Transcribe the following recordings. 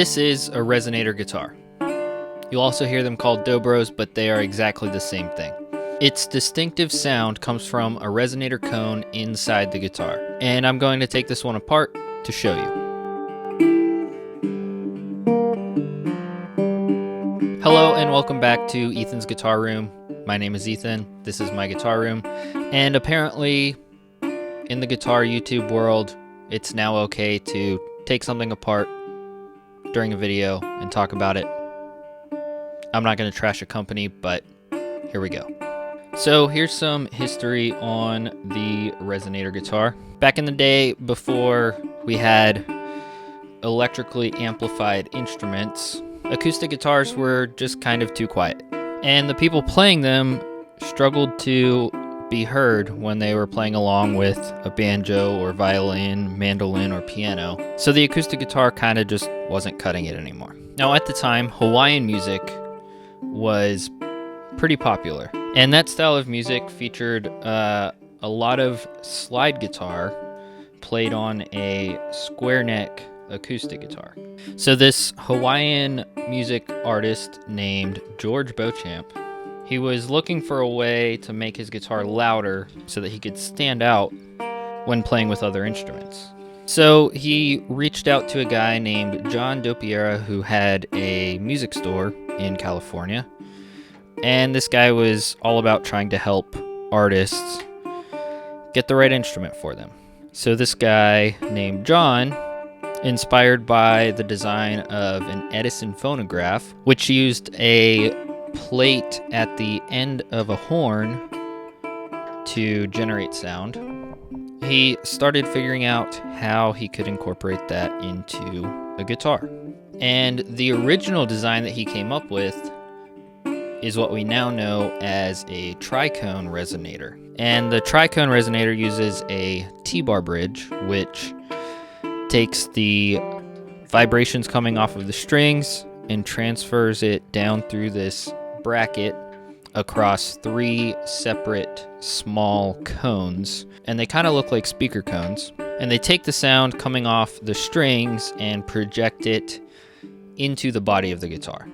this is a resonator guitar. You'll also hear them called dobros, but they are exactly the same thing. Its distinctive sound comes from a resonator cone inside the guitar, and I'm going to take this one apart to show you. Hello and welcome back to Ethan's Guitar Room. My name is Ethan, this is my guitar room, and apparently in the guitar YouTube world, it's now okay to take something apart during a video and talk about it. I'm not going to trash a company, but here we go. So here's some history on the resonator guitar. Back in the day, before we had electrically amplified instruments, acoustic guitars were just kind of too quiet. And the people playing them struggled to be heard when they were playing along with a banjo or violin, mandolin, or piano. So the acoustic guitar kind of just wasn't cutting it anymore. Now at the time, Hawaiian music was pretty popular. And that style of music featured a lot of slide guitar played on a square neck acoustic guitar. So this Hawaiian music artist named George Beauchamp, he was looking for a way to make his guitar louder so that he could stand out when playing with other instruments. So he reached out to a guy named John Dopiera who had a music store in California. And this guy was all about trying to help artists get the right instrument for them. So this guy named John, inspired by the design of an Edison phonograph, which used a plate at the end of a horn to generate sound, he started figuring out how he could incorporate that into a guitar. And the original design that he came up with is what we now know as a tricone resonator. And the tricone resonator uses a T-bar bridge, which takes the vibrations coming off of the strings and transfers it down through this bracket across three separate small cones. And they kind of look like speaker cones. And they take the sound coming off the strings and project it into the body of the guitar.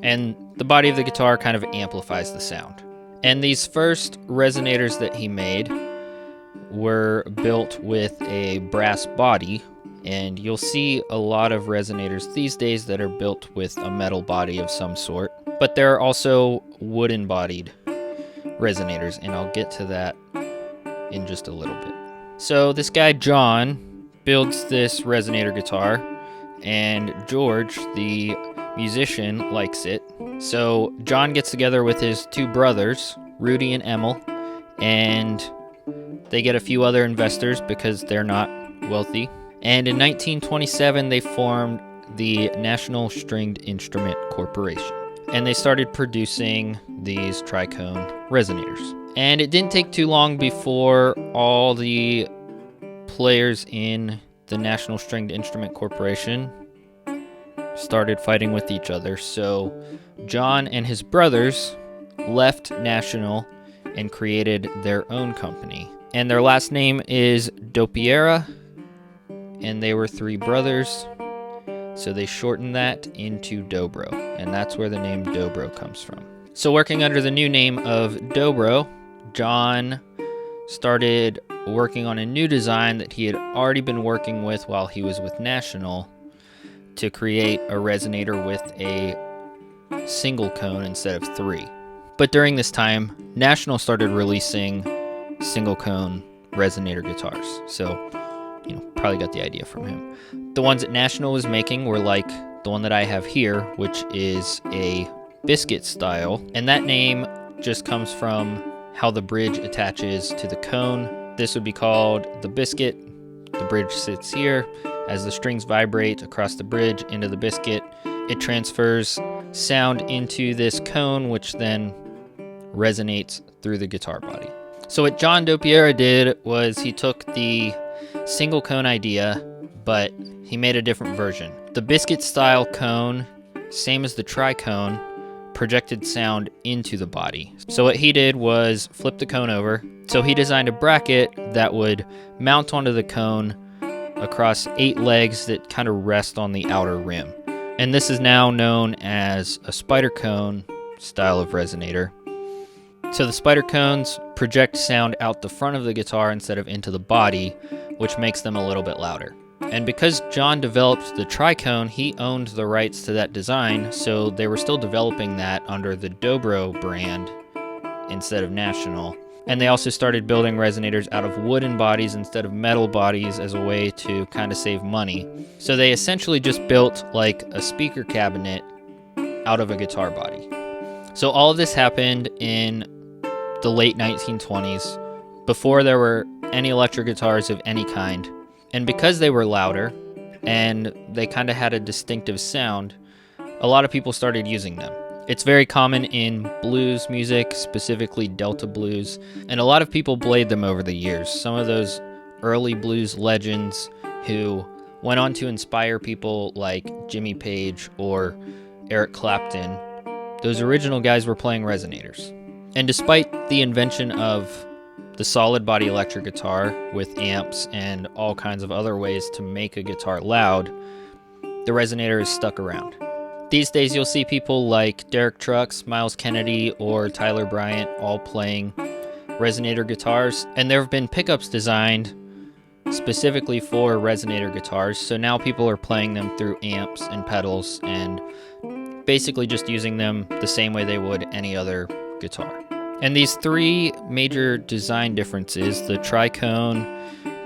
And the body of the guitar kind of amplifies the sound. And these first resonators that he made were built with a brass body, and you'll see a lot of resonators these days that are built with a metal body of some sort. But there are also wooden bodied resonators, and I'll get to that in just a little bit. So this guy John builds this resonator guitar, and George, the musician, likes it. So John gets together with his two brothers, Rudy and Emil, and they get a few other investors because they're not wealthy. And in 1927, they formed the National Stringed Instrument Corporation. And they started producing these tricone resonators. And it didn't take too long before all the players in the National Stringed Instrument Corporation started fighting with each other. So John and his brothers left National and created their own company. And their last name is Dopiera, and they were three brothers, so they shortened that into Dobro, and that's where the name Dobro comes from. So working under the new name of Dobro, John started working on a new design that he had already been working with while he was with National to create a resonator with a single cone instead of three. But during this time, National started releasing single cone resonator guitars. So, probably got the idea from him. The ones that National was making were like the one that I have here, which is a biscuit style. And that name just comes from how the bridge attaches to the cone. This would be called the biscuit. The bridge sits here. As the strings vibrate across the bridge into the biscuit, it transfers sound into this cone, which then resonates through the guitar body. So what John Dopiera did was he took the single cone idea, but he made a different version. The biscuit style cone, same as the tricone, projected sound into the body. So what he did was flip the cone over. So he designed a bracket that would mount onto the cone across 8 legs that kind of rest on the outer rim. And this is now known as a spider cone style of resonator. So the spider cones project sound out the front of the guitar instead of into the body, which makes them a little bit louder. And because John developed the tricone, he owned the rights to that design, so they were still developing that under the Dobro brand instead of National. And they also started building resonators out of wooden bodies instead of metal bodies as a way to kind of save money. So they essentially just built like a speaker cabinet out of a guitar body. So all of this happened in the late 1920s, before there were any electric guitars of any kind. And because they were louder and they kind of had a distinctive sound, a lot of people started using them. It's very common in blues music, specifically Delta blues, and a lot of people played them over the years. Some of those early blues legends who went on to inspire people like Jimmy Page or Eric Clapton, those original guys were playing resonators. And despite the invention of the solid body electric guitar with amps and all kinds of other ways to make a guitar loud, the resonator is stuck around. These days you'll see people like Derek Trucks, Miles Kennedy, or Tyler Bryant all playing resonator guitars, and there have been pickups designed specifically for resonator guitars, so now people are playing them through amps and pedals and basically just using them the same way they would any other guitar. And these three major design differences, the tricone,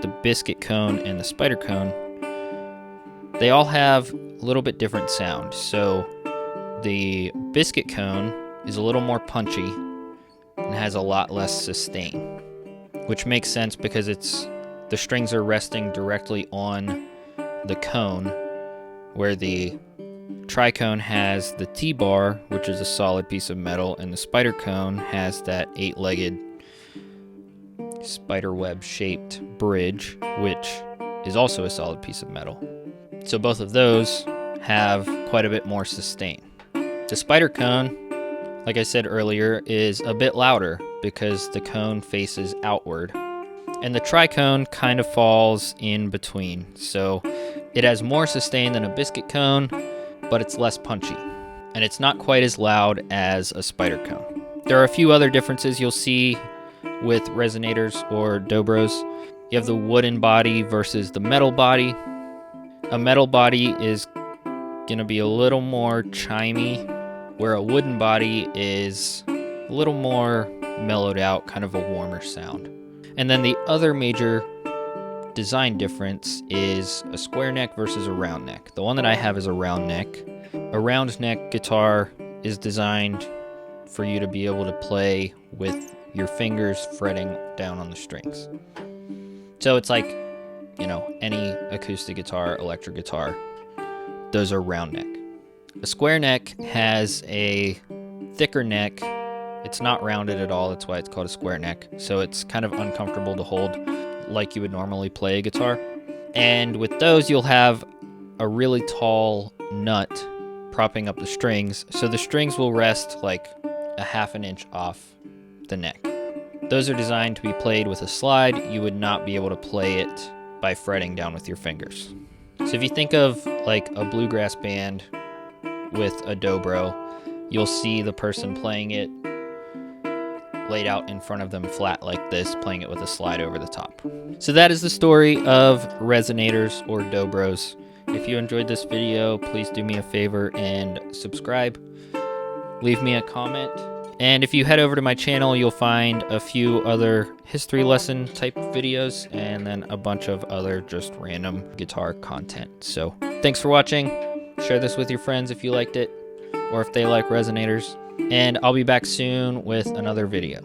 the biscuit cone, and the spider cone, they all have a little bit different sound. So the biscuit cone is a little more punchy and has a lot less sustain, which makes sense because the strings are resting directly on the cone, where the tricone has the T-bar, which is a solid piece of metal, and the spider cone has that 8-legged spiderweb shaped bridge, which is also a solid piece of metal. So both of those have quite a bit more sustain. The spider cone, like I said earlier, is a bit louder because the cone faces outward. And the tricone kind of falls in between. So it has more sustain than a biscuit cone, but it's less punchy, and it's not quite as loud as a spider cone. There are a few other differences you'll see with resonators or dobros. You have the wooden body versus the metal body. A metal body is gonna be a little more chimey, where a wooden body is a little more mellowed out, kind of a warmer sound. And then the other major design difference is a square neck versus a round neck. The one that I have is a round neck. A round neck guitar is designed for you to be able to play with your fingers fretting down on the strings. So it's like, any acoustic guitar, electric guitar, those are round neck. A square neck has a thicker neck. It's not rounded at all, that's why it's called a square neck. So it's kind of uncomfortable to hold like you would normally play a guitar. And with those, you'll have a really tall nut propping up the strings, so the strings will rest like a half an inch off the neck. Those are designed to be played with a slide. You would not be able to play it by fretting down with your fingers. So if you think of like a bluegrass band with a dobro, you'll see the person playing it laid out in front of them flat like this, playing it with a slide over the top. So that is the story of resonators or dobros. If you enjoyed this video, please do me a favor and subscribe. Leave me a comment. And if you head over to my channel, you'll find a few other history lesson type videos and then a bunch of other just random guitar content. So thanks for watching. Share this with your friends if you liked it or if they like resonators. And I'll be back soon with another video.